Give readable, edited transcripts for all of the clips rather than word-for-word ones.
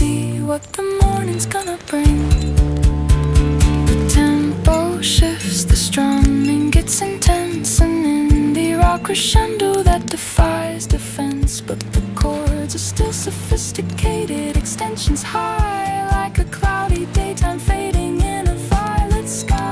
see what the morning's gonna bring. The tempo shifts, the strumming gets intense, an indie rock crescendo that defies defense. But the chords are still sophisticated, extensions high, like a cloudy daytime fading in a violet sky.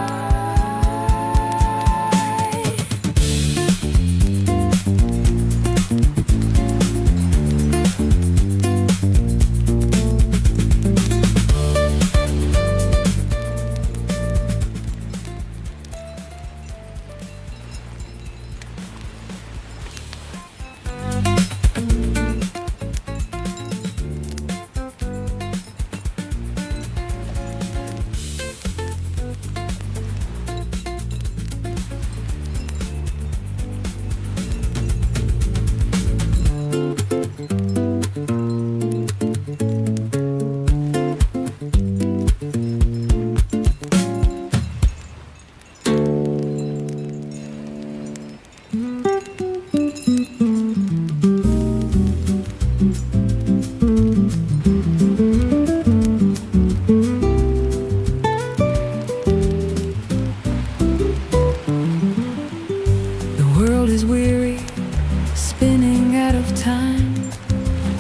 Is weary, spinning out of time,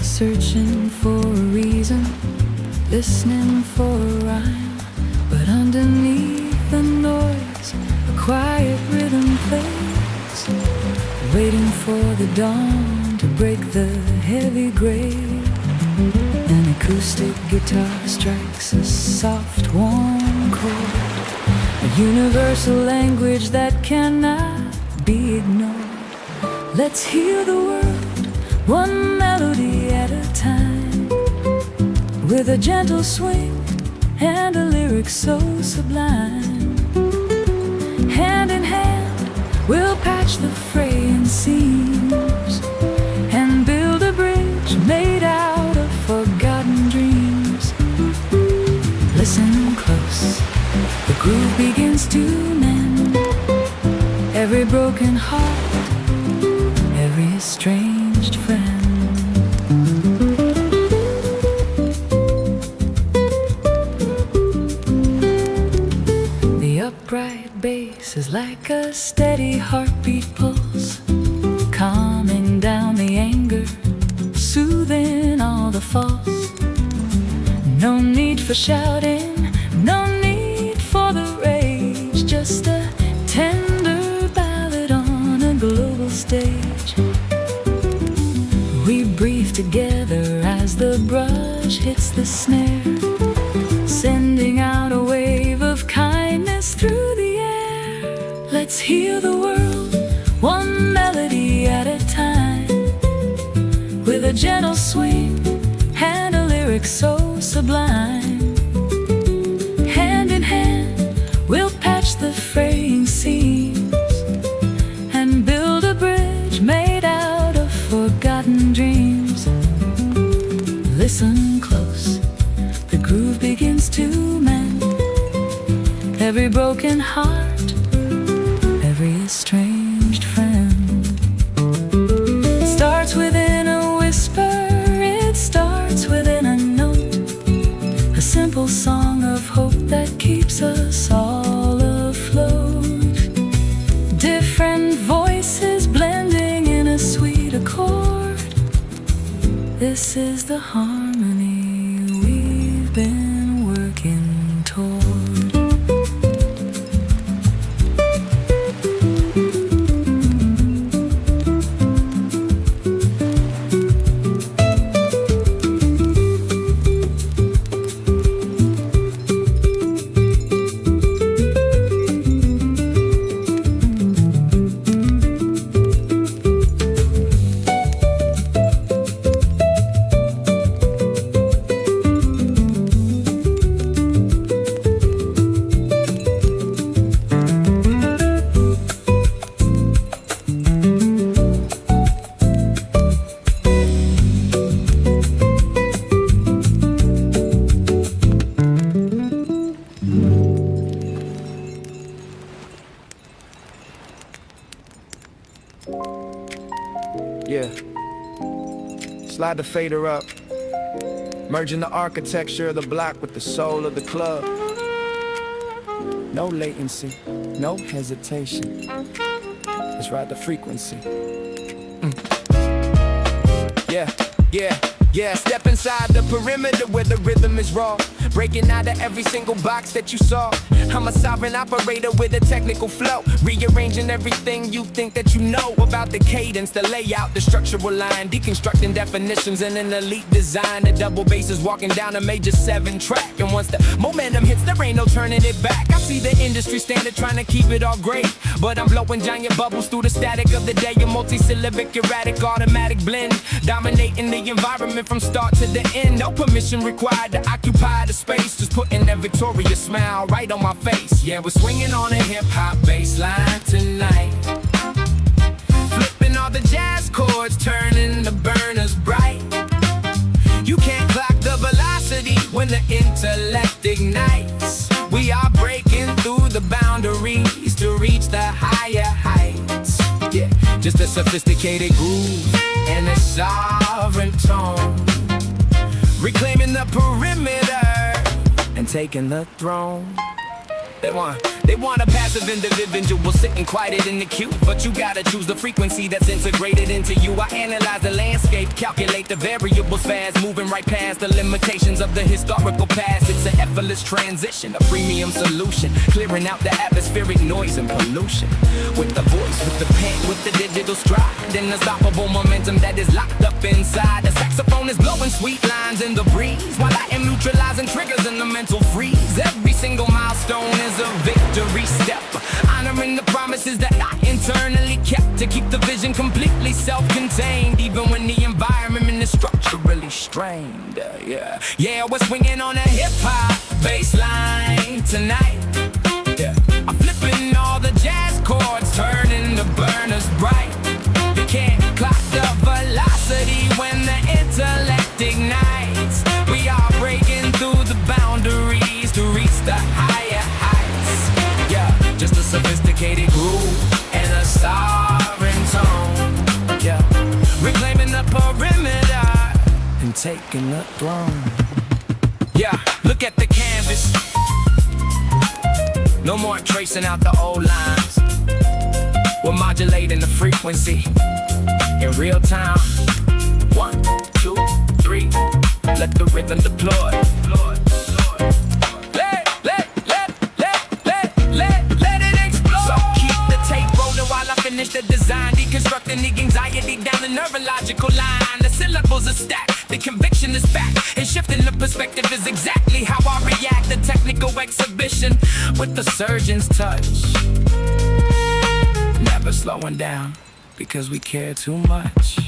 searching for a reason, listening for a rhyme. But underneath the noise, a quiet rhythm plays, waiting for the dawn to break the heavy gray. An acoustic guitar strikes a soft, warm chord, a universal language that cannot be ignored. Let's heal the world, one melody at a time, with a gentle swing and a lyric so sublime. Hand in hand, we'll patch the fraying seams and build a bridge made out of forgotten dreams. Listen close, the groove begins to mend every broken heart, every estranged friend. The upright bass is like a steady heartbeat pulse, calming down the anger, soothing all the false. No need for shouting, no need for the rage, just a tender global stage. We breathe together as the brush hits the snare, sending out a wave of kindness through the air. Let's heal the world, one melody at a time, with a gentle swing and a lyric so sublime. Hand in hand, we'll patch the fraying seams and build a bridge made out of forgotten dreams. Listen close, the groove begins to mend every broken heart, every estranged friend. It starts within a whisper, it starts within a note, a simple song of hope that keeps us all afloat. Different voices blending in a sweet accord. This is the harmony we've been working toward. Yeah. Slide the fader up. merging the architecture of the block with the soul of the club. No latency, no hesitation. Let's ride the frequency. Yeah, step inside the perimeter where the rhythm is raw, breaking out of every single box that you saw. I'm a sovereign operator with a technical flow, rearranging everything you think that you know about the cadence, the layout, the structural line, deconstructing definitions in an elite design. The double bass is walking down a major 7-track, and once the momentum hits, there ain't no turning it back. I see the industry standard trying to keep it all great, but I'm blowing giant bubbles through the static of the day. A multi-syllabic, erratic, automatic blend, dominating the environment from start to the end. No permission required to occupy the space, just putting that victorious smile right on my face. Yeah, we're swinging on a hip-hop bass line tonight, flipping all the jazz chords, turning the burners bright. You can't clock the velocity when the intellect ignites. We are breaking through the boundaries to reach the higher heights. Yeah, just a sophisticated groove and a sovereign tone, reclaiming the perimeter and taking the throne. They want a passive individual sitting quiet in the queue, but you gotta choose the frequency that's integrated into you. I analyze the landscape, calculate the variables fast, moving right past the limitations of the historical past. It's an effortless transition, a premium solution, clearing out the atmospheric noise and pollution. With the voice, with the pen, with the digital stride, and unstoppable momentum that is locked up inside. The saxophone is blowing sweet lines in the breeze, while I am neutralizing triggers in the mental freeze. Every single milestone is a victory step, honoring the promises that I internally kept, to keep the vision completely self-contained, even when the environment is structurally strained. Yeah, we're swinging on a hip-hop bass line tonight. Yeah, I'm flipping all the jazz chords, turning the burners bright. You can't clock the velocity when the intellect ignites. We are breaking through the boundaries to reach the higher heights. Yeah, just a sophisticated groove and a sovereign tone. Yeah, reclaiming the perimeter and taking the throne. Yeah, look at the canvas. No more tracing out the old lines. We're modulating the frequency in real time. 1, 2, 3. Let the rhythm deploy. Let it explode. So keep the tape rolling while I finish the design, deconstructing the anxiety down the neurological line. The syllables are stacked, the conviction is back, and shifting the perspective is exactly how I react. The technical exhibition with the surgeon's touch, never slowing down because we care too much.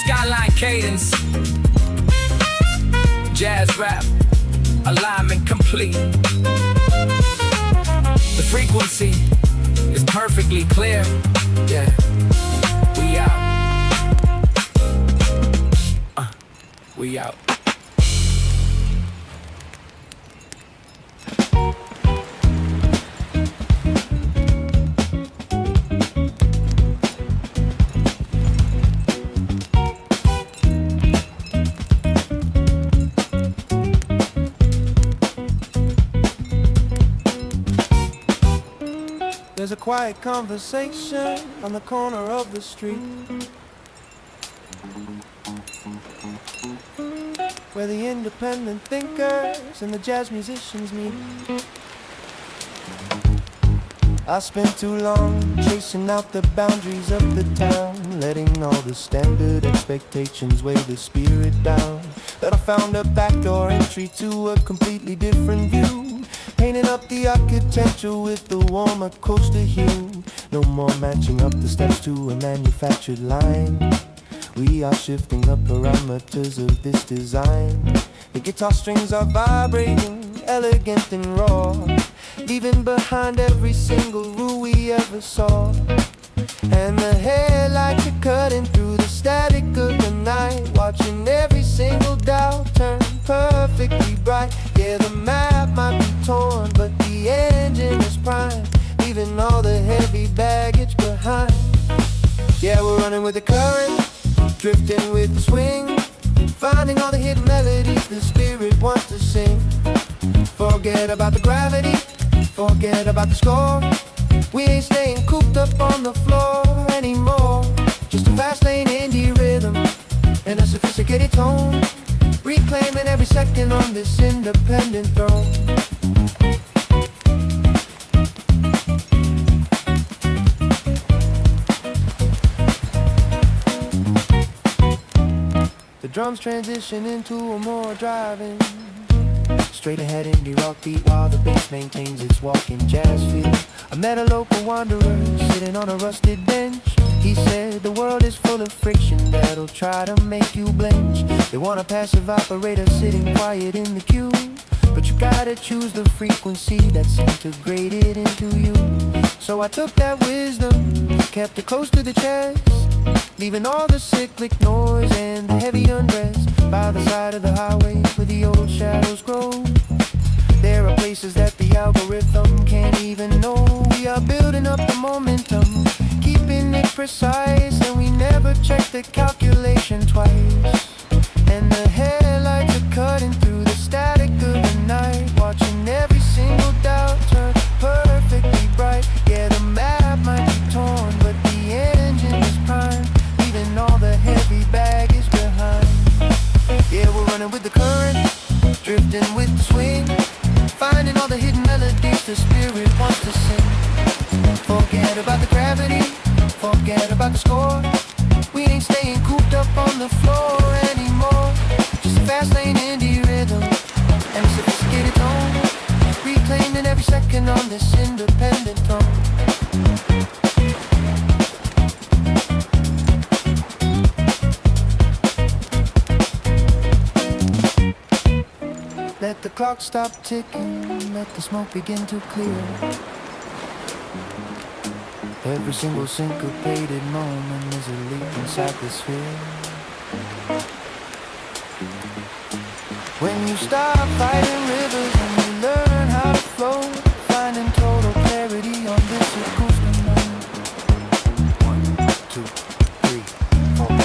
Skyline cadence, jazz rap, alignment complete. The frequency is perfectly clear. Yeah, we out. We out. There's a quiet conversation on the corner of the street, where the independent thinkers and the jazz musicians meet. I spent too long chasing out the boundaries of the town, letting all the standard expectations weigh the spirit down. But I found a backdoor entry to a completely different view, painting up the architecture with the warmer coastal hue. No more matching up the steps to a manufactured line. We are shifting the parameters of this design. The guitar strings are vibrating, elegant and raw, leaving behind every single rule we ever saw. And the headlights are cutting through the static of the night, watching every single dial turn perfectly bright. Yeah, the map might be torn, but the engine is prime, leaving all the heavy baggage behind. Yeah, we're running with the current, drifting with the swing, finding all the hidden melodies the spirit wants to sing. Forget about the gravity, forget about the score. We ain't staying cooped up on the floor anymore. Just a fast lane indie rhythm and a sophisticated tone, reclaiming every second on this independent throne. The drums transition into a more driving, straight ahead indie rock beat while the bass maintains its walking jazz feel. I met a local wanderer sitting on a rusted bench. He said the world is full of friction that'll try to make you blench. They want a passive operator sitting quiet in the queue, but you gotta choose the frequency that's integrated into you. So I took that wisdom, kept it close to the chest, leaving all the cyclic noise and the heavy unrest by the side of the highway where the old shadows grow. There are places that the algorithm can't even know. We are building up the momentum, keeping it precise, and we never check the calculation twice. And the headlights are cutting through the static of the night, watching every single doubt turn perfectly bright. Yeah, the map might be torn, but the engine is prime, leaving all the heavy baggage behind. Yeah, we're running with the current, drifting with the swing, finding all the hidden melodies the spirit wants to sing. Forget about the gravity, forget about the score. We ain't staying cooped up on the floor anymore. Just a fast lane indie rhythm and a sophisticated tone, reclaiming every second on this independent throne. Let the clock stop ticking, let the smoke begin to clear. Every single syncopated moment is a leap inside the sphere. When you stop fighting rivers and you learn how to flow, finding total clarity on this acoustic note. 1, 2, 3, 4.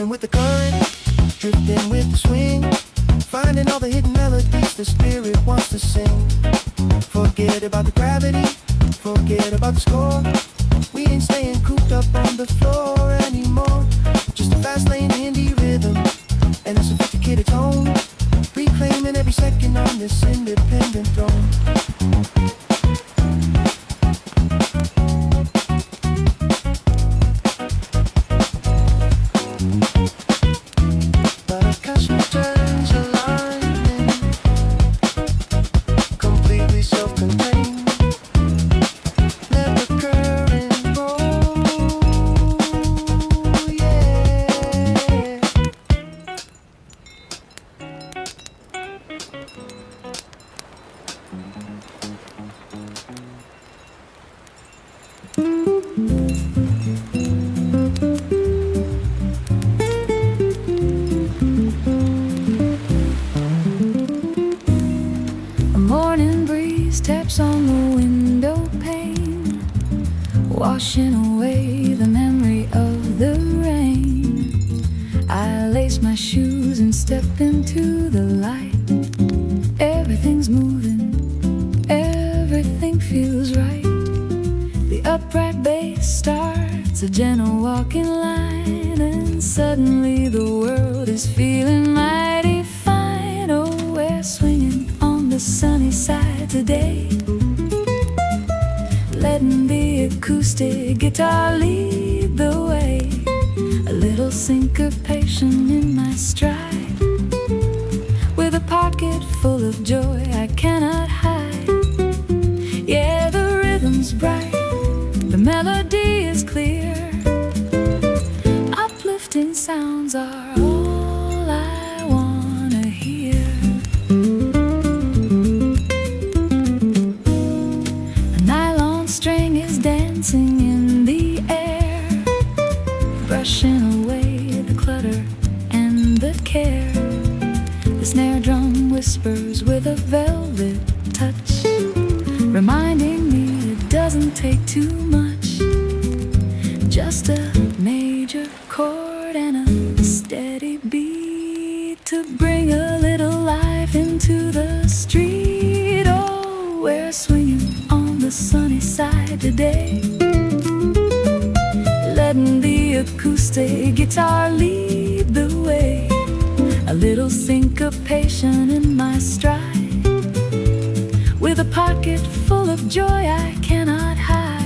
With the current, drifting with the swing, finding all the hidden melodies the spirit wants to sing. Forget about the gravity, forget about the score. We ain't staying cooped up on the floor anymore. Just a fast lane indie rhythm and a sophisticated tone, reclaiming every second on this independent throne. Taps on the window pane, washing away the memory of the rain. I lace my shoes and step into the light. Everything's moving, everything feels right. The upright bass starts a gentle walking line, and suddenly the world is feeling mighty fine. Oh, we're swinging on the sunny side today, letting the acoustic guitar lead the way. A little syncopation in my stride, with a pocket full of joy I cannot hide. Yeah, the rhythm's bright, clear. Uplifting sounds are all I wanna hear. A nylon string is dancing in the air, brushing away the clutter and the care. The snare drum whispers with a velvet touch, reminding me it doesn't take too much. Just a major chord and a steady beat to bring a little life into the street. Oh, we're swinging on the sunny side today, letting the acoustic guitar lead the way. A little syncopation in my stride, with a pocket full of joy I cannot hide.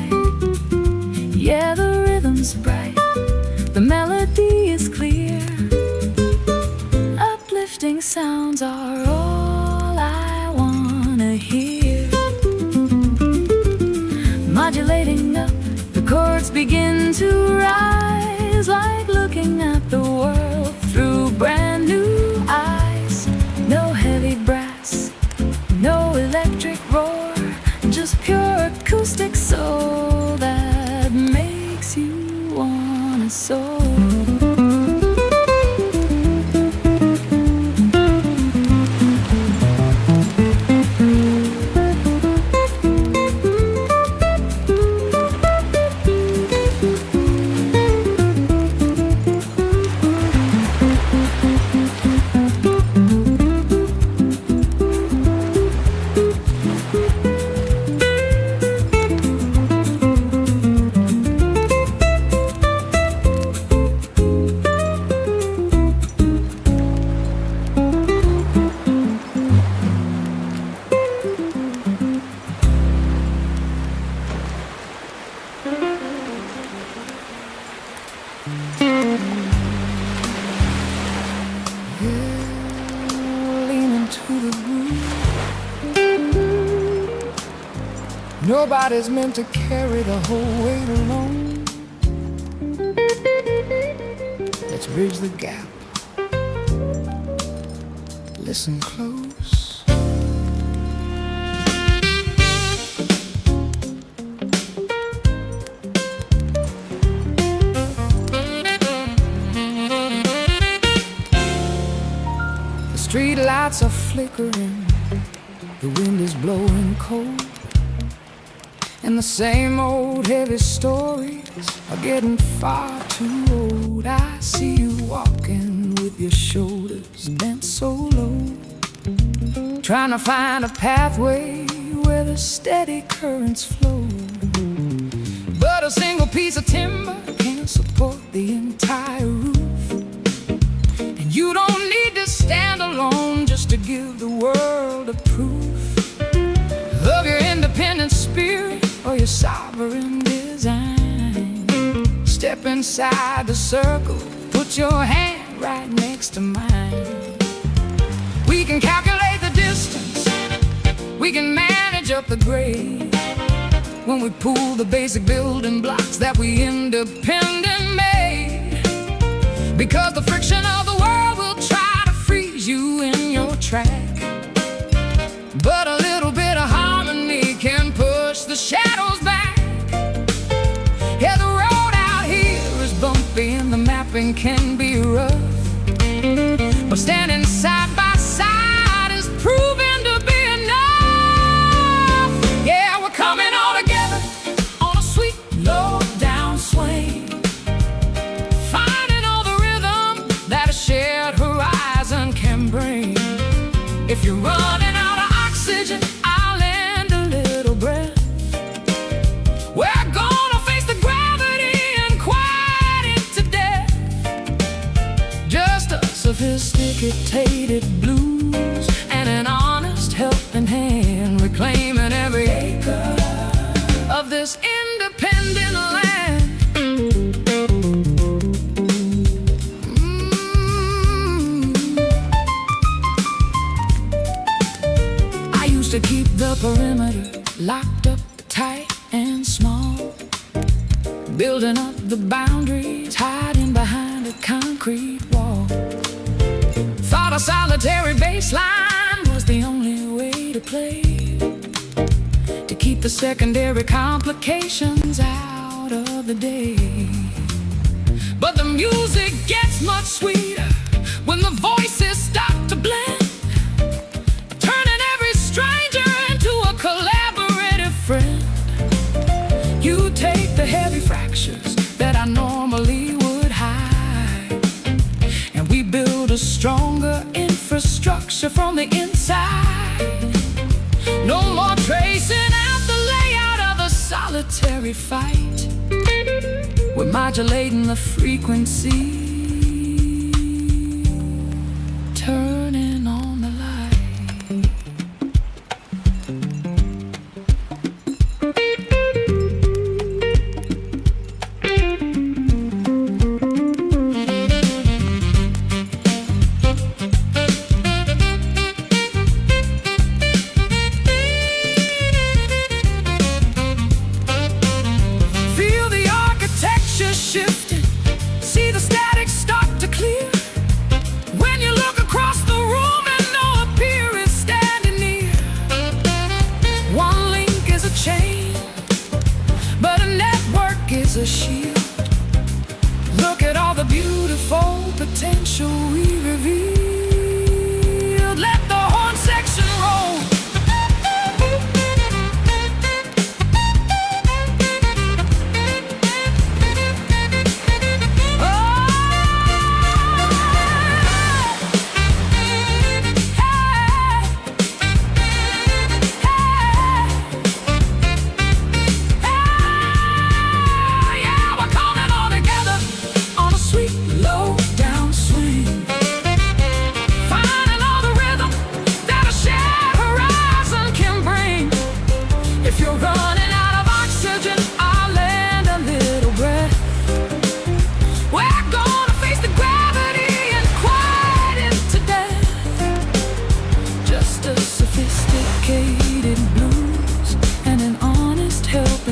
Yeah, the rhythm's bright, the melody is clear. Uplifting sounds are all I wanna hear. Modulating up, the chords begin to rise, like looking at the world through brand new eyes. No heavy brass, no electric roar, just pure acoustic soul that makes you wanna soar. Leaning to the groove. Nobody's meant to carry the whole weight alone. Let's bridge the gap. Listen close. Street lights are flickering, the wind is blowing cold, and the same old heavy stories are getting far too old. I see you walking with your shoulders bent so low, trying to find a pathway where the steady currents flow. But a single piece of timber can't support the entire roof, and you don't need to stand alone just to give the world a proof of your independent spirit or your sovereign design. Step inside the circle, put your hand right next to mine. We can calculate the distance, we can manage up the grade, when we pool the basic building blocks that we independent made. Because the friction of the world will try to freeze you in your track, but a little bit of harmony can push the shadows back. Yeah, the road out here is bumpy and the mapping can be rough, but standing side by side is proven to be enough. Yeah, we're coming all together on a sweet, low-down swing, finding all the rhythm that a shared horizon can bring. If you're running out of oxygen, I'll lend a little breath. We're gonna face the gravity and quiet it to death. Just a sophisticated blues and an honest helping hand, reclaiming every acre of this independent land. I used to keep the perimeter locked up tight and small, building building up the boundaries, hiding behind a concrete wall. Thought a solitary baseline was the only way to play, to keep the secondary complications out of the day. But the music gets much sweeter when the voices start to blend, turning every stranger into a collaborative friend. You take the heavy fractures that I normally would hide, and we build a stronger infrastructure from the inside. No more tracing out the layout of a solitary fight. We're modulating the frequency, turning on the light. Feel the architecture shifting, see the static start to clear. When you look across the room and know a peer is standing near. One link is a chain, but a network is a shield. Look at all the beautiful potential we revealed. Let the horn section roll.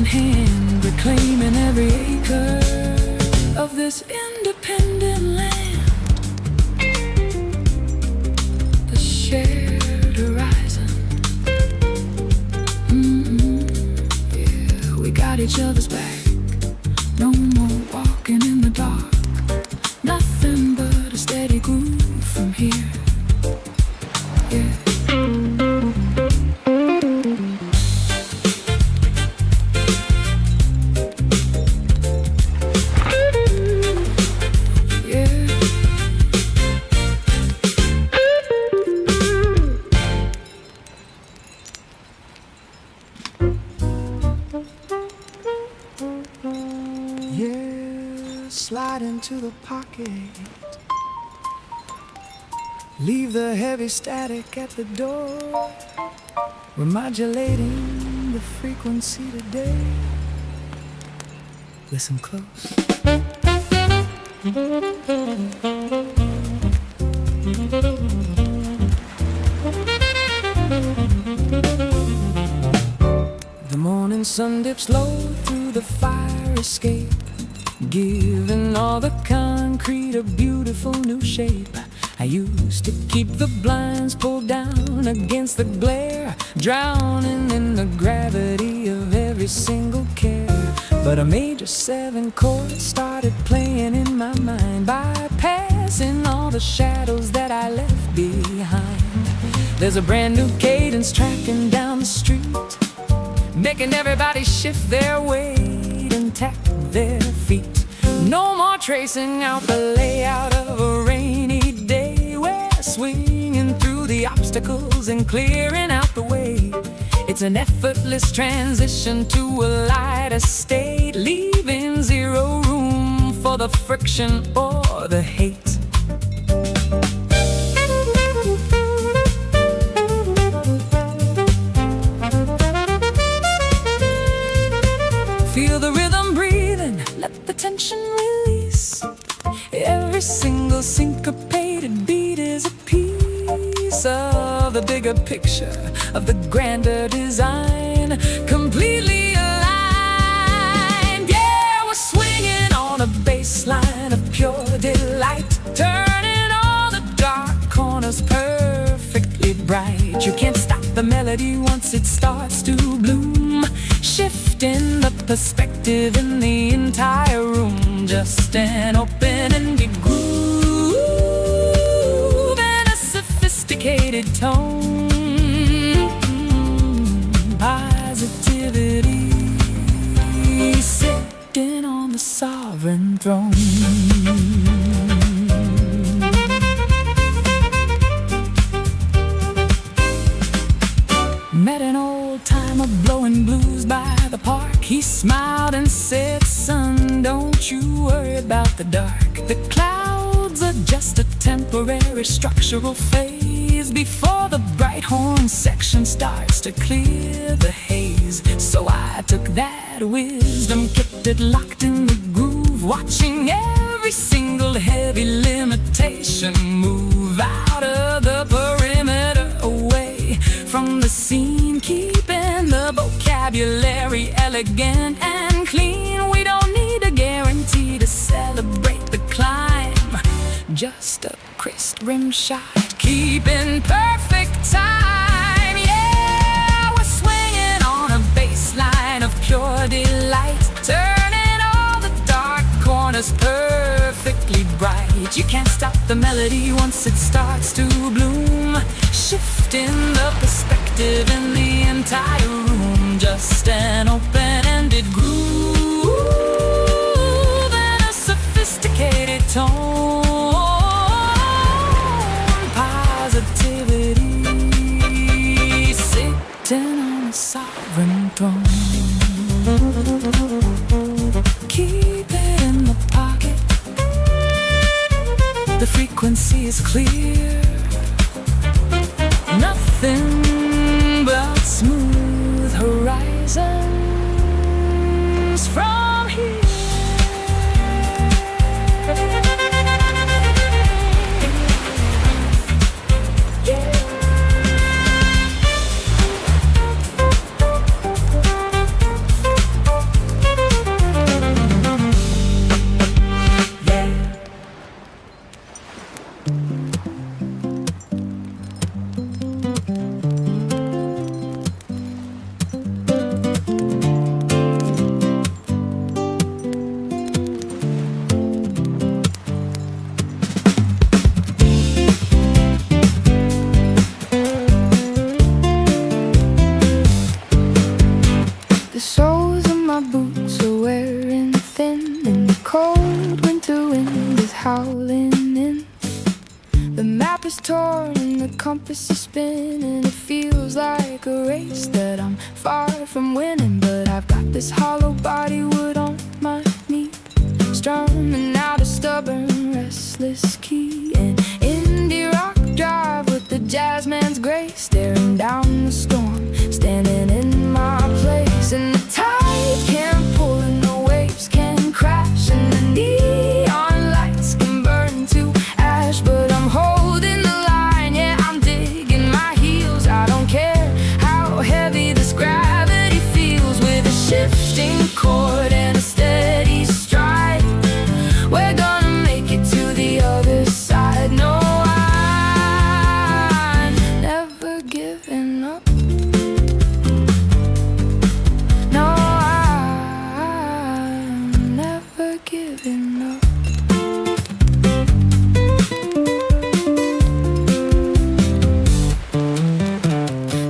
Hand, reclaiming every acre of this independent land. The shared horizon. Yeah, we got each other's back. No more walking in the dark. Nothing but a steady groove from here. Yeah. Yeah, slide into the pocket. Leave the heavy static at the door. We're modulating the frequency today. Listen close. The morning sun dips low through the fire escape, giving all the concrete a beautiful new shape. I used to keep the blinds pulled down against the glare, drowning in the gravity of every single care. But a major 7 chord started playing in my mind, bypassing all the shadows that I left behind. There's a brand new cadence tracking down the street, making everybody shift their weight and tap their feet. No more tracing out the layout of a rainy day. We're swinging through the obstacles and clearing out the way. It's an effortless transition to a lighter state, leaving zero room for the friction or the hate. Feel the rhythm breathing, let the tension release. Every single syncopated beat is a piece of the bigger picture, of the grander design, completely aligned. Yeah, we're swinging melody once it starts to bloom, shifting the perspective in the entire room. Just an open-ended groove and a sophisticated tone. Positivity sitting on the sovereign throne. Met an old-timer blowing blues by the park. He smiled and said, "Son, don't you worry about the dark. The clouds are just a temporary structural phase before the bright horn section starts to clear the haze." So I took that wisdom, kept it locked in the groove, watching every single heavy limitation move out of the perimeter, away from the scene, keeping the vocabulary elegant and clean. We don't need a guarantee to celebrate the climb, just a crisp rim shot, keeping perfect time. Yeah, we're swinging on a baseline of pure delight, turning all the dark corners perfectly bright. You can't stop the melody once it starts to bloom, shifting the perspective in the entire room. Just an open-ended groove and a sophisticated tone. Positivity sitting on a sovereign throne. Keep it in the pocket, the frequency is clear. Nothing but smooth horizons from here. The soles of my boots are wearing thin, and the cold winter wind is howling in. The map is torn and the compass is spinning. It feels like a race that I'm far from winning, but I've got this hollow body wood on my knee, strumming out a stubborn, restless key. An indie rock drive with the jazzman's grace, staring down the storm, standing in my place. And the tide can pull and the waves can crash, and the neon lights can burn to ash, but I'm holding the line. Yeah, I'm digging my heels. I don't care how heavy this gravity feels. With a shifting chord and a steady stride, we're gonna make it to the other side. No, I'm never giving up. No, I'm never giving up.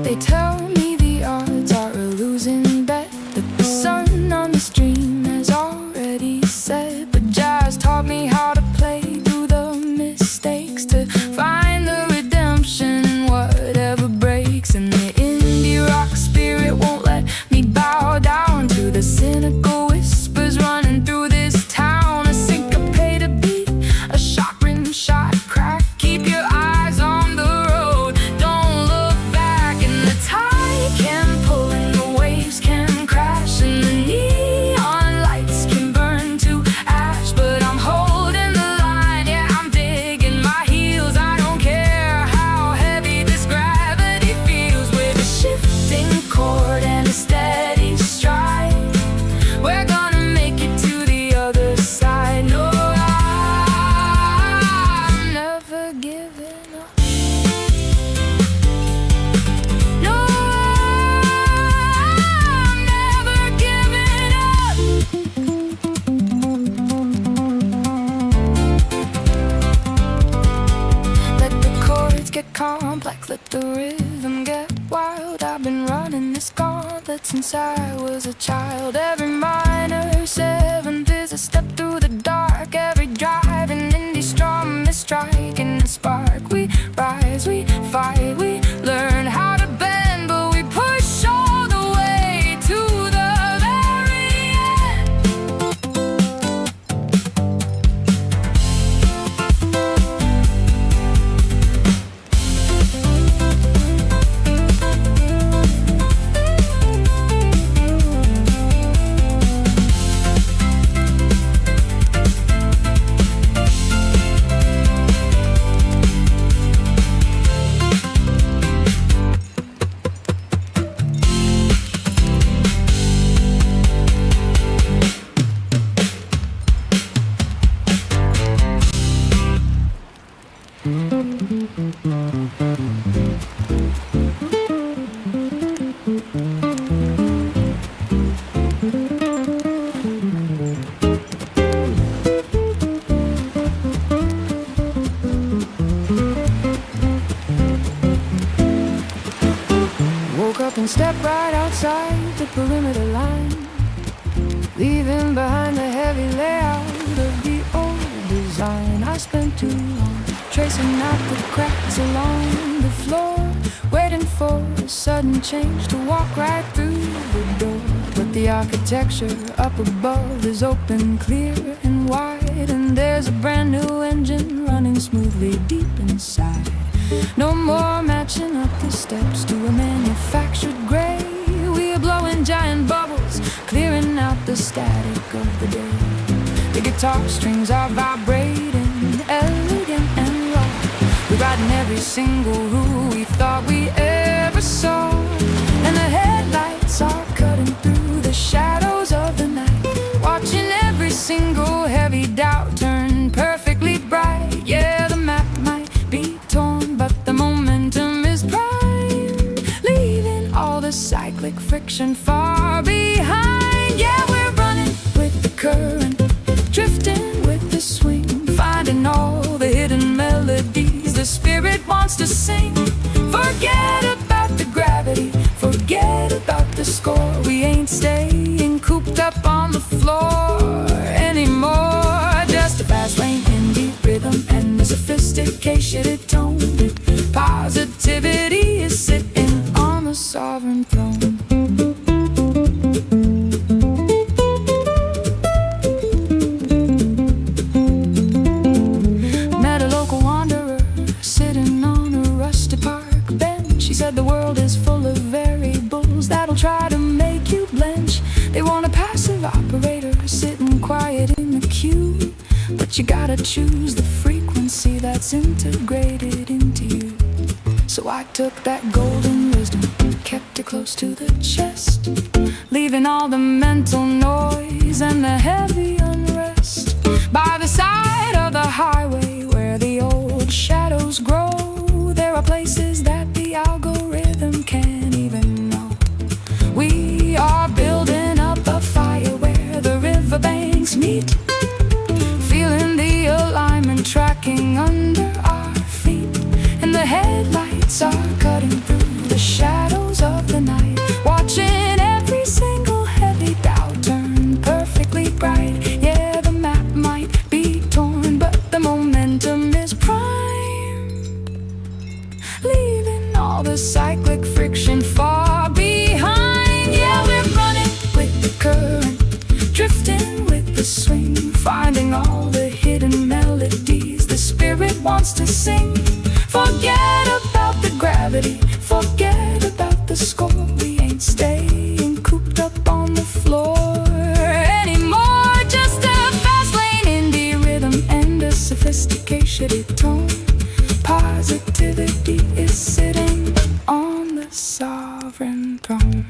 They tell me the odds are a losing bet, that the sun on the stream has already set. But jazz taught me how to play through the mistakes, to find the redemption in whatever breaks. And the indie rock spirit won't let me bow down to the cynical whispers running through this town. A syncopated beat, a shock rim shot crack. Keep your eyes on the road, don't look back. And the tide can pull and the waves can crash, and the neon lights can burn to ash, but I'm holding the complex, let the rhythm get wild. I've been running this gauntlet since I was a child. Every minor seventh is a step through the dark. Every driving indie strum is striking a spark. We rise, we fight, we learn how to bend, but we push all the way to the very end. Woke up and stepped right outside the perimeter line, leaving behind the heavy layout of the old design. I spent too long tracing out the cracks along the floor, waiting for a sudden change to walk right through the door. But the architecture up above is open, clear and wide, and there's a brand new engine running smoothly deep inside. No more matching up the steps to a manufactured gray. We are blowing giant bubbles, clearing out the static of the day. The guitar strings are vibrating, elegant and raw. We're riding every single rule we thought we ever saw. And the headlights are cutting through the shadows of the night, watching every single heavy doubt turn perfectly bright. Yeah, the map might be torn, but the momentum is prime, leaving all the cyclic friction far behind. Yeah, we're running with the current, drifting with the swing, finding all the hidden melodies the spirit wants to sing. Forget about the gravity, forget about the score. We ain't staying cooped up on the floor anymore. Just a fast lane indie rhythm and a sophisticated tone. Positivity is sitting on the sovereign throne. Met a local wanderer sitting on a rusty park bench. She said the world is full of variables that'll try to make you blench. They want a passive operator sitting quiet in the queue, but you gotta choose the frequency that's integrated into you. So I took that golden wisdom, kept it close to the chest, leaving all the mental noise and the heavy unrest by the side of the highway where the old shadows grow. There are places that the algorithm can't even know. We are building up a fire where the riverbanks meet, feeling the alignment tracking under our feet. And the headlights are cutting through the shadows of the night, watching every single heavy doubt turn perfectly bright. Yeah, the map might be torn, but the momentum is primed, leaving all the cyclic friction far behind. Yeah, we're running with the current, drifting with the swing, finding all the hidden melodies the spirit wants to sing. Forget about the gravity, forget about the score. We ain't staying cooped up on the floor anymore. Just a fast lane indie rhythm and a sophisticated tone. Positivity is sitting on the sovereign throne.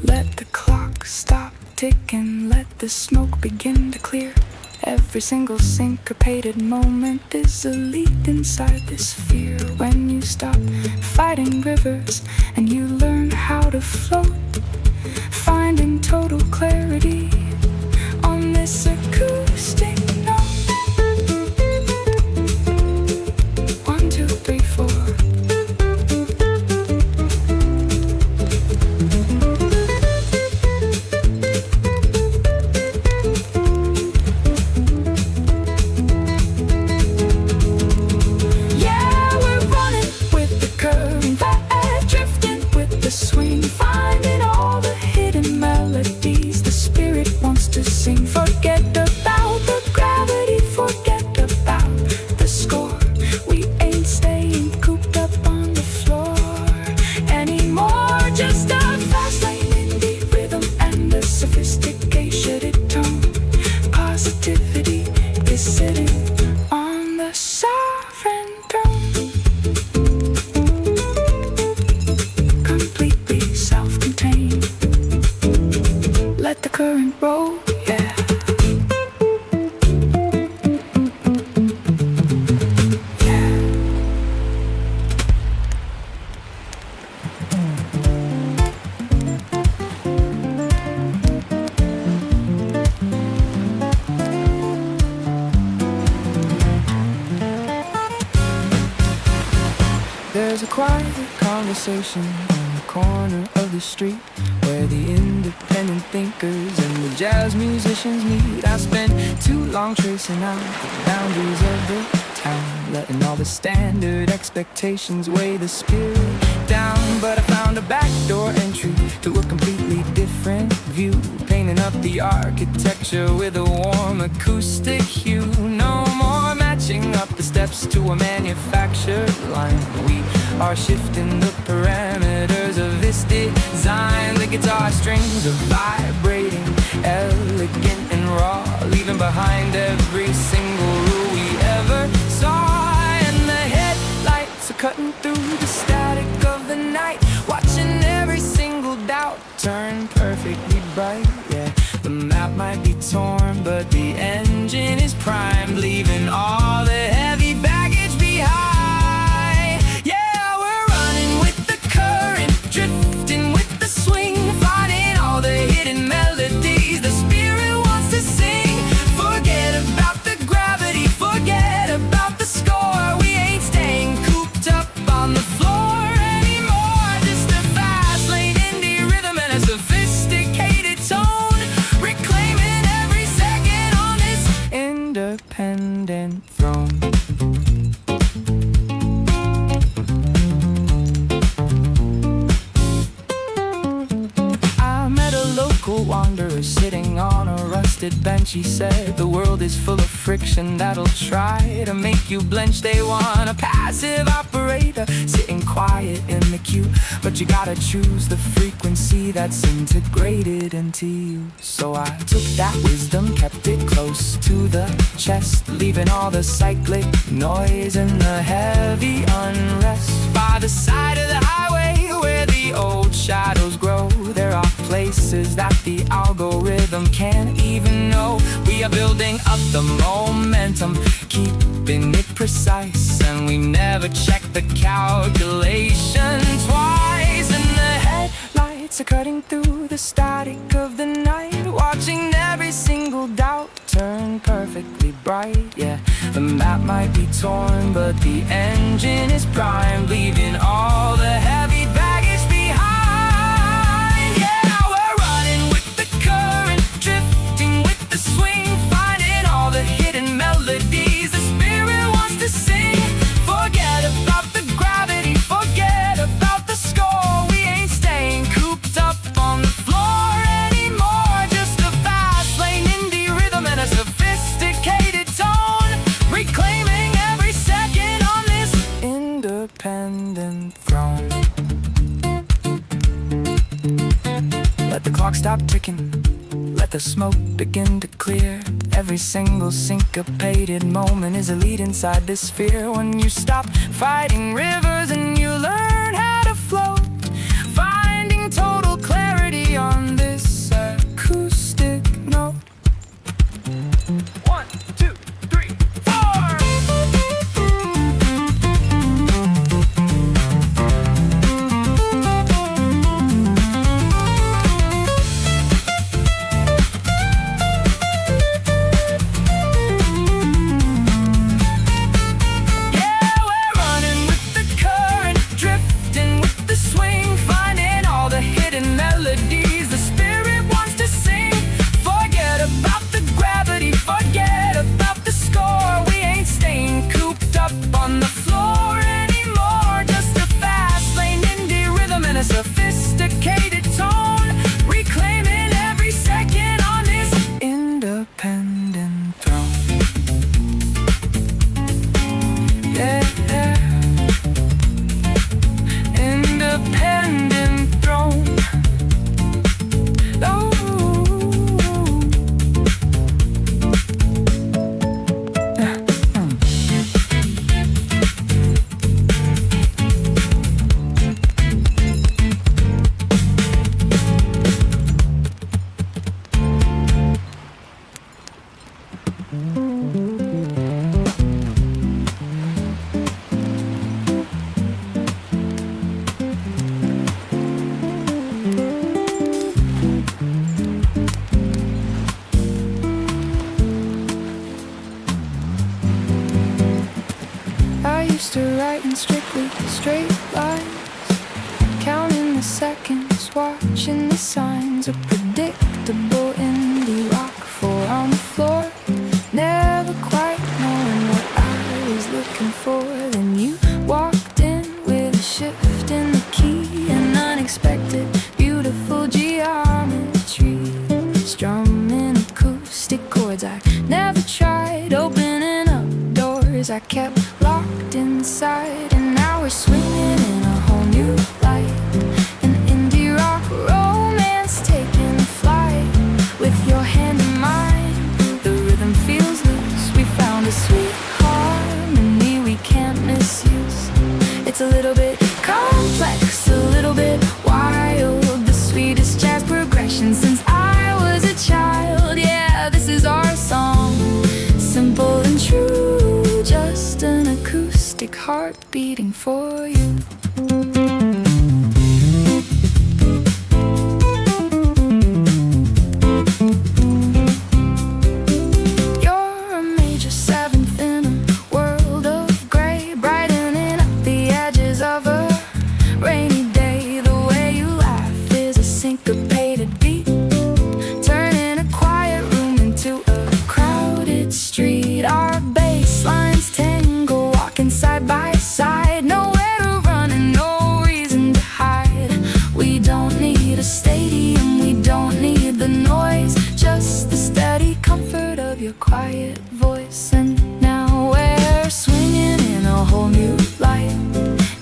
Let the clock stop ticking, let the smoke begin to clear. Every single syncopated moment is a leap inside this fear. When you stop fighting rivers and you learn how to float, finding total clarity on this acoustic note. different road, yeah. There's a quiet conversation on the corner of the street where the independent thinkers and the jazz musicians meet. I spent too long tracing out the boundaries of the town, letting all the standard expectations weigh the spirit down. But I found a backdoor entry to a completely different view, painting up the architecture with a warm acoustic hue. No more matching up the steps to a manufactured line. We are shifting the parameters of this design. The guitar strings are vibrating, elegant and raw, leaving behind every single rule we ever saw. And the headlights are cutting through the static of the night, watching every single doubt turn perfectly bright. Yeah, the map might be torn, but the engine is primed, leaving all the heavy baggage behind. Yeah, we're running with the current, drifting with the swing, finding all the hidden melodies the spirit wants to sing. Forget about the gravity, forget about the score. We ain't staying cooped up on the floor anymore. Just a fast lane indie rhythm and a sophisticated tone, reclaiming every second on this independent throne. I met a local wanderer sitting on a rusted bench. He said the world is full of friction that'll try to make you blench. They want a passive operator sitting quiet in the queue, but you gotta choose the frequency that's integrated into you. So I took that wisdom, kept it close to the chest, leaving all the cyclic noise and the heavy unrest by the side of the highway where the old shadows grow. There are places that the algorithm can't even know. We are building up the momentum, keeping it precise, and we never check the calculation twice. And the headlights are cutting through the static of the night, watching every single doubt turn perfectly bright. Yeah, the map might be torn, but the engine is primed, leaving all the heavy baggage behind. Yeah, we're running with the current, drifting with the swing, finding all the hidden melodies the spirit wants to sing. Forget about the gravity, forget about the score. We ain't staying cooped up on the floor anymore. Just a fast lane indie rhythm and a sophisticated tone, reclaiming every second on this independent throne. Let the clock stop ticking, let the smoke begin to clear. Every single syncopated moment is a lead inside this sphere. When you stop fighting rivers and you learn how to float, finding total clarity on this acoustic note. 1, 2, 3, 4. Yeah, we're running with the current. I used to write in strictly straight lines, counting the seconds, watching the signs. A predictable indie rock, four on the floor, never quite knowing what I was looking for. Then you walked in with a shift in the key, an unexpected, beautiful geometry, strumming acoustic chords I never tried, opening up doors I kept locked inside. And now we're swinging in a whole new light, an indie rock romance taking flight. With your hand in mine, the rhythm feels loose. We found a sweet harmony we can't misuse. It's a little bit complex, a little bit wild, the sweetest jazz progression since I was a child. Yeah, this is our song, simple and true, just an acoustic heart beating for you. You're a major seventh in a world of gray, brightening up the edges of a rainy day. The way you laugh is a syncopated beat, turning a quiet room into a crowded street. Our bass lines tangle, walking side by side, nowhere to run and no reason to hide. We don't need a stadium, we don't need the noise, just the steady comfort of your quiet voice. And now we're swinging in a whole new light,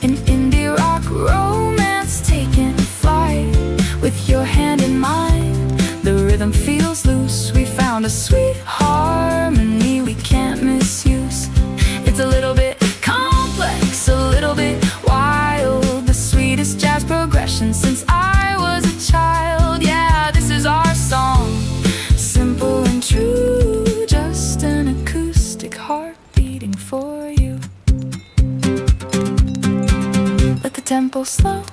an indie rock romance taking flight. With your hand in mine, the rhythm feels loose. We found a sweet harmony we can't misuse. It's a little bit complex, a little bit wild, the sweetest jazz progression since I was a child. Yeah, this is our song, simple and true, just an acoustic heart beating for you. Let the tempo slow,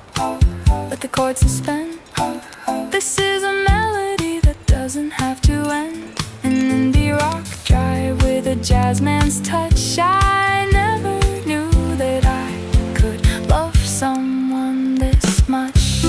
let the chords suspend. This is a melody that doesn't have to end. An indie rock drive with a jazz man's touch. I never knew that I could love someone this much.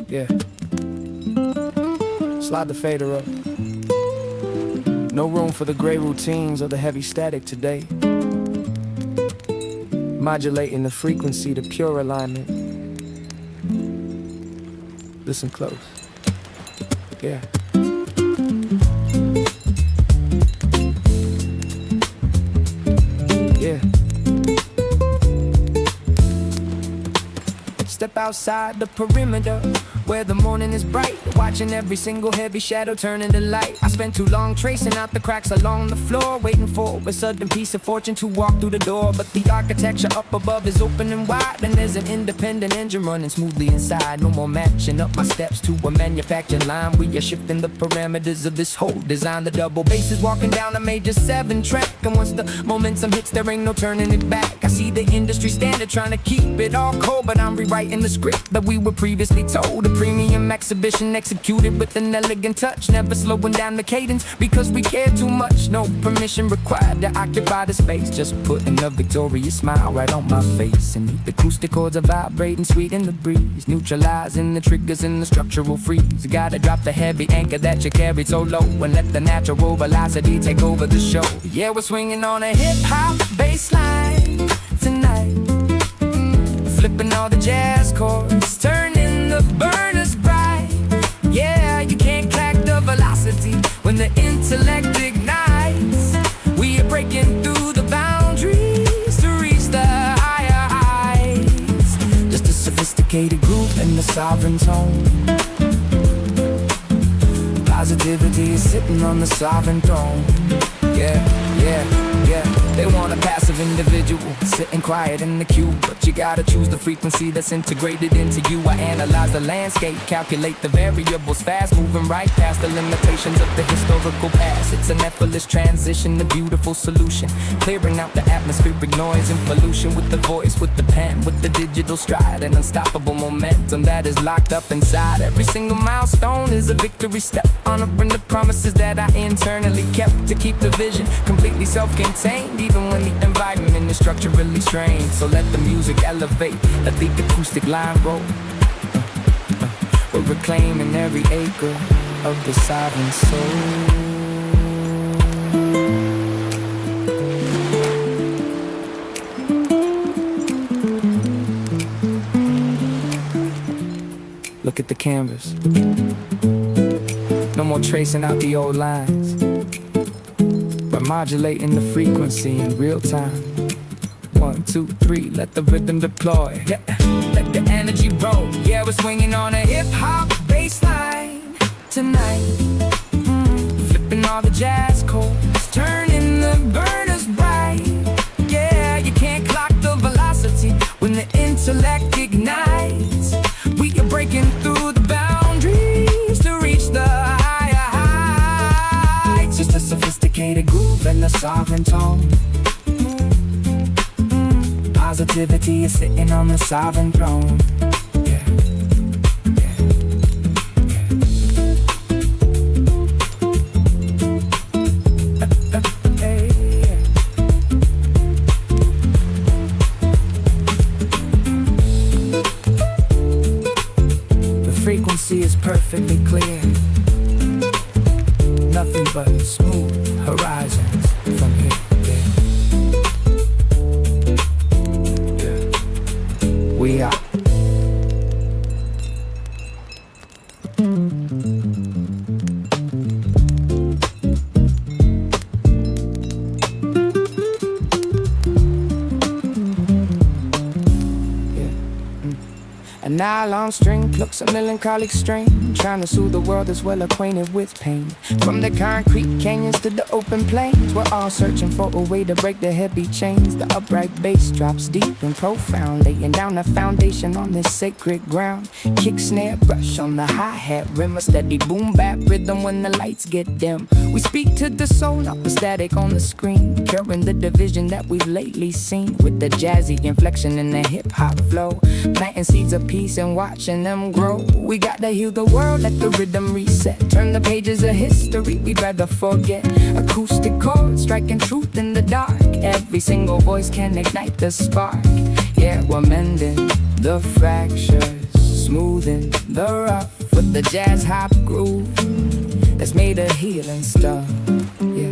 Yeah. Slide the fader up. No room for the gray routines or the heavy static today. Modulating the frequency to pure alignment. Listen close. Yeah. Yeah. Step outside the perimeter where the morning is bright, watching every single heavy shadow turn into light. I spent too long tracing out the cracks along the floor, waiting for a sudden piece of fortune to walk through the door. But the architecture up above is open and wide, and there's an independent engine running smoothly inside. No more matching up my steps to a manufacturing line. We are shifting the parameters of this whole design. The double bass is walking down a major 7-track, and once the momentum hits, there ain't no turning it back. I see the industry standard trying to keep it all cold, but I'm rewriting the script that we were previously told. A premium exhibition executed with an elegant touch, never slowing down the cadence because we care too much. No permission required to occupy the space, just putting a victorious smile right on my face. And the acoustic chords are vibrating sweet in the breeze, neutralizing the triggers in the structural freeze. Gotta drop the heavy anchor that you carried so low and let the natural velocity take over the show. Yeah, we're swinging on a hip-hop bass line tonight, flipping all the jazz chords, turning the burners bright. Yeah, sophisticated groove and the sovereign tone. Positivity is sitting on the sovereign throne. Yeah, yeah, yeah. They want a passive individual sitting quiet in the cube, but you gotta choose the frequency that's integrated into you. I analyze the landscape, calculate the variables fast, moving right past the limitations of the historical past. It's an effortless transition, a beautiful solution, clearing out the atmospheric noise and pollution with the voice, with the pen, with the digital stride, an unstoppable momentum that is locked up inside. Every single milestone is a victory step, honoring the promises that I internally kept to keep the vision completely self-contained, even when the environment is structurally strained. So let the music elevate, let the acoustic line roll. We're reclaiming every acre of the sovereign soul. Look at the canvas. No more tracing out the old lines, but modulating the frequency in real time. 1, 2, 3, let the rhythm deploy. Yeah. Let the energy roll. Yeah, we're swinging on a hip-hop bass line tonight. Flipping all the jazz chords, turning the burners bright. Yeah, you can't clock the velocity when the intellect ignites. We are breaking through the boundaries to reach the higher heights. Just a sophisticated groove and a sovereign tone. Positivity is sitting on the sovereign throne. Yeah. Yeah. Yeah. Hey, yeah. The frequency is perfectly clear. Nothing but smooth horizons from here. We are. A nylon string plucks a melancholic strain, trying to soothe the world that's well acquainted with pain. From the concrete canyons to the open plains, we're all searching for a way to break the heavy chains. The upright bass drops deep and profound, laying down a foundation on this sacred ground. Kick, snare, brush on the hi-hat rim, a steady boom-bap rhythm when the lights get dim. We speak to the soul, not the static on the screen, curing the division that we've lately seen with the jazzy inflection and the hip-hop flow, planting seeds of peace and watching them grow. We gotta heal the world, let the rhythm reset, turn the pages of history we'd rather forget. Acoustic chords striking truth in the dark, every single voice can ignite the spark. Yeah, we're mending the fractures, smoothing the rough with the jazz hop groove that's made of healing stuff. Yeah.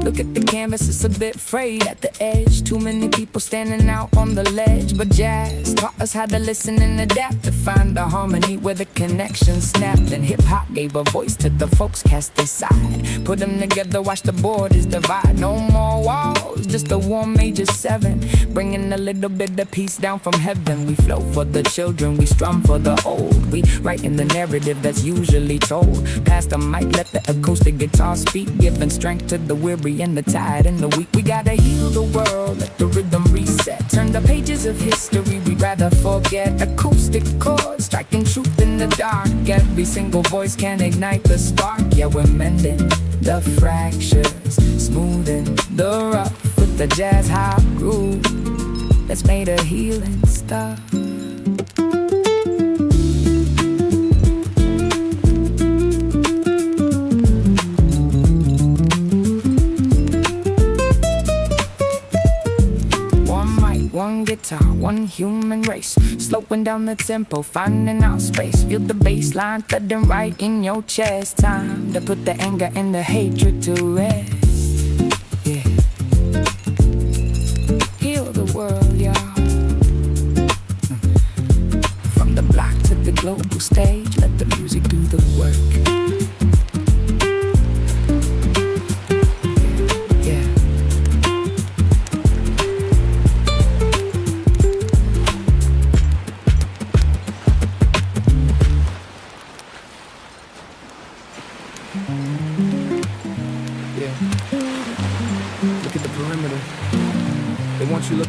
Look at the canvas, it's a bit frayed at the edge. Too many people standing out on the ledge, but jazz taught us how to listen and adapt, to find the harmony where the connection snapped. And hip-hop gave a voice to the folks cast aside. Put them together, watch the borders divide. No more walls, just a warm major 7, bringing a little bit of peace down from heaven. We flow for the children, we strum for the old. We write in the narrative that's usually told. Pass the mic, let the acoustic guitar speak, giving strength to the weary and the tired and the weak. We gotta heal the world, let the rhythm reset, turn the pages of history we'd rather forget. Acoustic chords striking truth in the dark, every single voice can ignite the spark. Yeah, we're mending the fractures, smoothing the rough with the jazz hop groove that's made of healing stuff. One guitar, one human race, slowing down the tempo, finding our space. Feel the bass line thudding right in your chest. Time to put the anger and the hatred to rest. Yeah. Heal the world, y'all. From the block to the global stage, let the music do the work.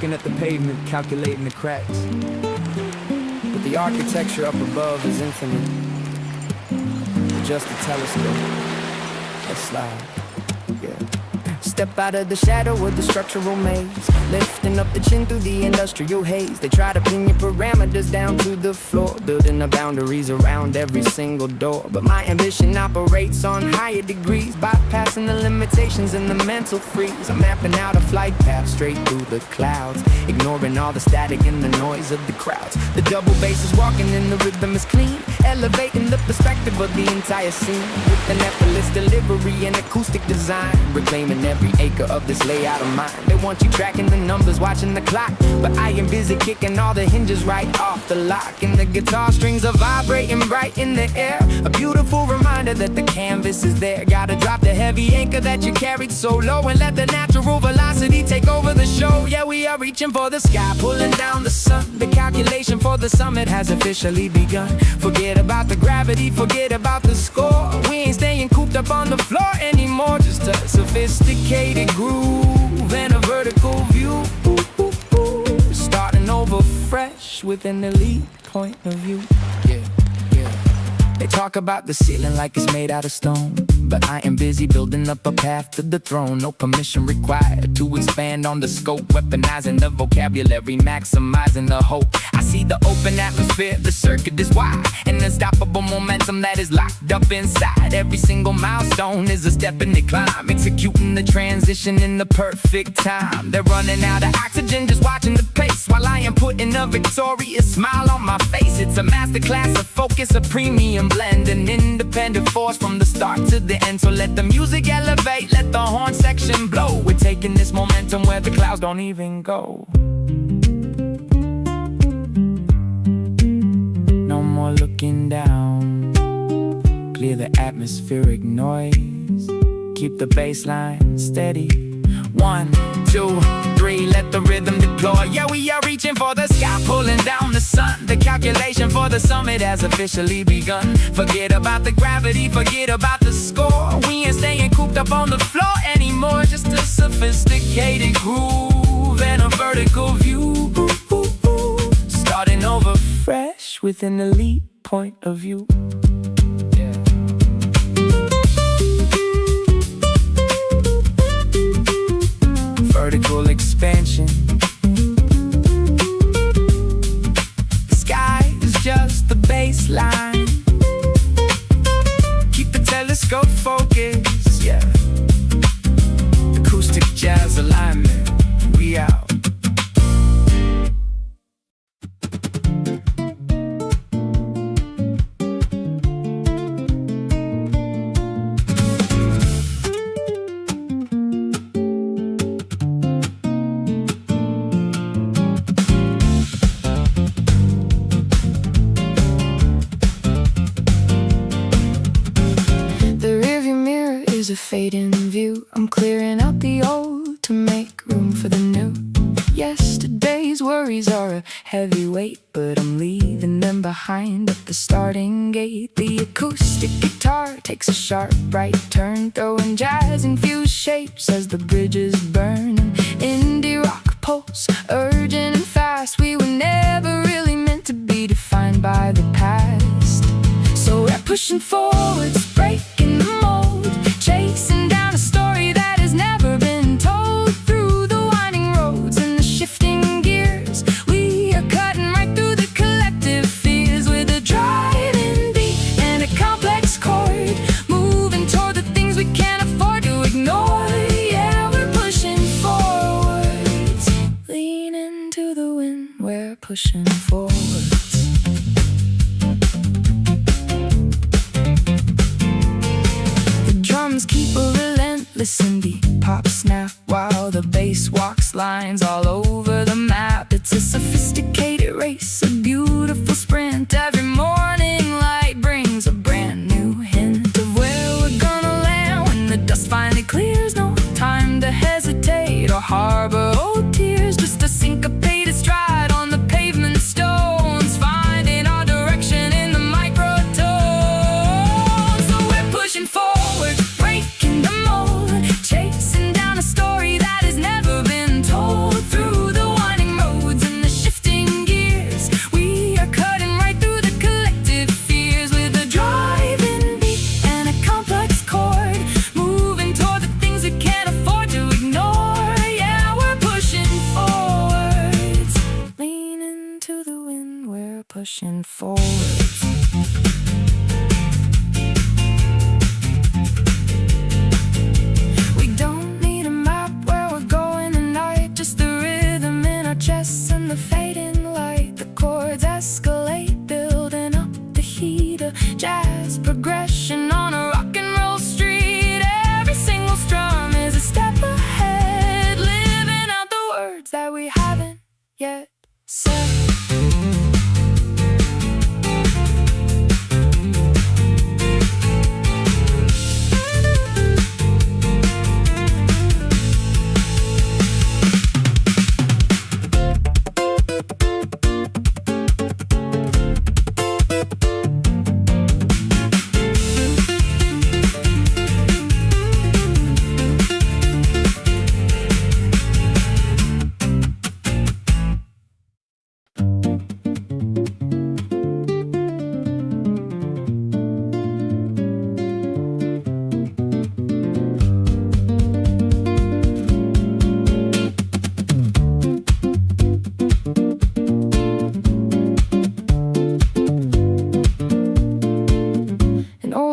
looking at the pavement, calculating the cracks. But the architecture up above is infinite. Just a telescope. Let's slide. Yeah. Step out of the shadow of the structural maze, lifting up the chin through the industrial haze. They try to pin your parameters down to the floor, building the boundaries around every single door. But my ambition operates on higher degrees, bypassing the limitations in the mental freeze. I'm mapping out a flight path straight through the clouds, ignoring all the static and the noise of the crowds. The double bass is walking and the rhythm is clean, elevating the perspective of the entire scene with an effortless delivery and acoustic design, reclaiming every acre of this layout of mine. They want you tracking the numbers, watching the clock, but I am busy kicking all the hinges right off the lock. And the guitar strings are vibrating bright in the air, a beautiful reminder that the canvas is there. Gotta drop the heavy anchor that you carried so low and let the natural velocity take over the show. Yeah, we are reaching for the sky, pulling down the sun. The calculation for the summit has officially begun. Forget about the gravity, forget about the score. We ain't staying cooped up on the floor anymore, just a sophisticated groove and a vertical view. Starting over fresh with an elite point of view. Yeah, yeah. They talk about the ceiling like it's made out of stone, but I am busy building up a path to the throne. No permission required to expand on the scope, weaponizing the vocabulary, maximizing the hope. I see the open atmosphere, the circuit is wide, and unstoppable momentum that is locked up inside. Every single milestone is a step in the climb, executing the transition in the perfect time. They're running out of oxygen, just watching the pace, while I am putting a victorious smile on my face. It's a masterclass of focus, a premium blend, an independent force from the start to the end. So let the music elevate, let the horn section blow. We're taking this momentum where the clouds don't even go. No more looking down, clear the atmospheric noise, keep the bass line steady. 1, 2, 3, let the rhythm deploy. Yeah, we are reaching for the sky, pulling down the sun. The calculation for the summit has officially begun. Forget about the gravity, forget about the score. We ain't staying cooped up on the floor anymore, just a sophisticated groove and a vertical view. Starting over fresh with an elite point of view. Vertical expansion. The sky is just the baseline. Keep the telescope focused, yeah. Acoustic jazz alignment, we out. A fading view, I'm clearing out the old to make room for the new. Yesterday's worries are a heavy weight, but I'm leaving them behind at the starting gate. The acoustic guitar takes a sharp right turn, throwing jazz-infused shapes as the bridges burn. An indie rock pulse, urgent and fast. We were never really meant to be defined by the past, so we're pushing forwards, breaking the mold, chasing down a story that has never been told. Through the winding roads and the shifting gears, we are cutting right through the collective fears. With a driving beat and a complex chord, moving toward the things we can't afford to ignore. Yeah, we're pushing forwards, lean into the wind, we're pushing forwards. Keep a relentless indie pop snap, while the bass walks lines all over the map. It's a sophisticated race, a beautiful sprint. Every morning light brings a brand new hint of where we're gonna land when the dust finally clears. No time to hesitate or harbor old tears, just a syncopated stride on the pavement stones, finding our direction in the microtones. So we're pushing forward, breaking the mold, chasing down a story that has never been told. Through moving forwards. We don't need a map where we're going tonight, just the rhythm in our chests and the fading light. The chords escalate, building up the heat, a jazz progression on a rock and roll street. Every single strum is a step ahead, living out the words that we haven't yet said.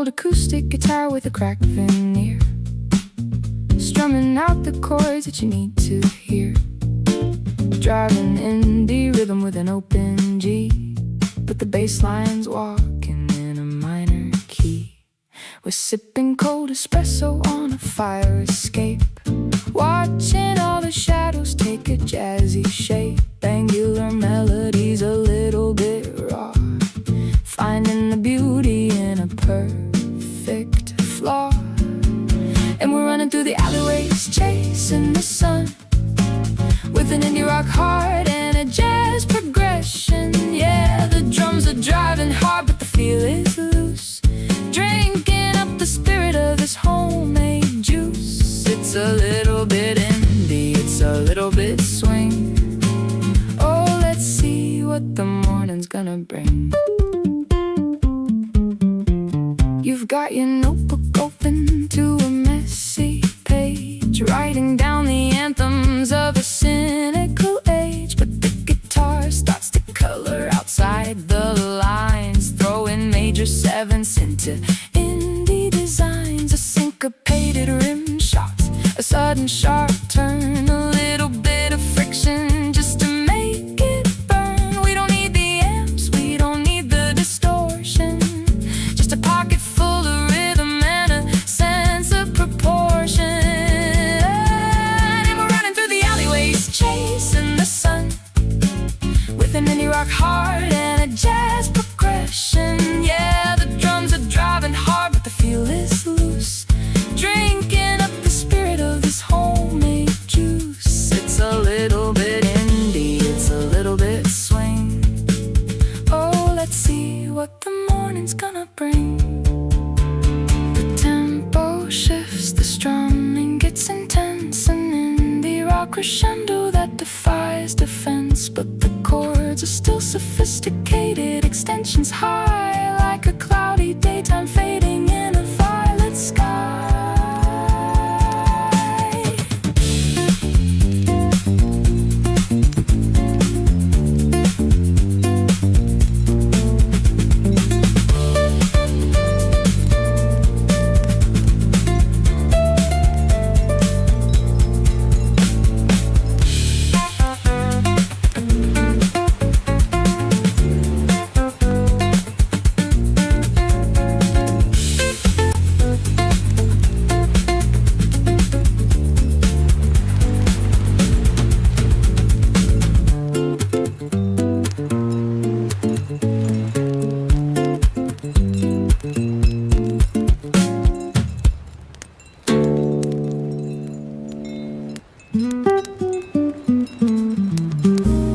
Acoustic guitar with a cracked veneer, strumming out the chords that you need to hear. Driving indie rhythm with an open G, but the bass line's walking in a minor key. We're sipping cold espresso on a fire escape, watching all the shadows take a jazzy shape. Angular melodies a little bit raw, finding the beauty in a perfect flaw. And we're running through the alleyways, chasing the sun, with an indie rock heart and a jazz progression. Yeah, the drums are driving hard, but the feel is loose, drinking up the spirit of this homemade juice. It's a little bit indie, it's a little bit swing. Oh, let's see what the morning's gonna bring. You've got your notebook open to a messy page, writing down the anthems of a cynical age. But the guitar starts to color outside the lines, throwing major sevenths into indie designs. A syncopated rim shot, a sudden sharp turn, a little bit of friction just to make it burn. We don't need the amps, we don't need the distortion, just a pocket full of rhythm and a sense of proportion. And we're running through the alleyways, chasing the sun, with an indie rock heart and a jazz progression. Yeah, the drums are driving hard, but the feel is loose, drinking up the spirit of this homemade juice. It's a little bit indie, it's a little bit swing. Oh, let's see what the morning's gonna bring. The tempo shifts, the strumming gets intense, an indie rock crescendo that defies defense. But the chords are still sophisticated, extensions high,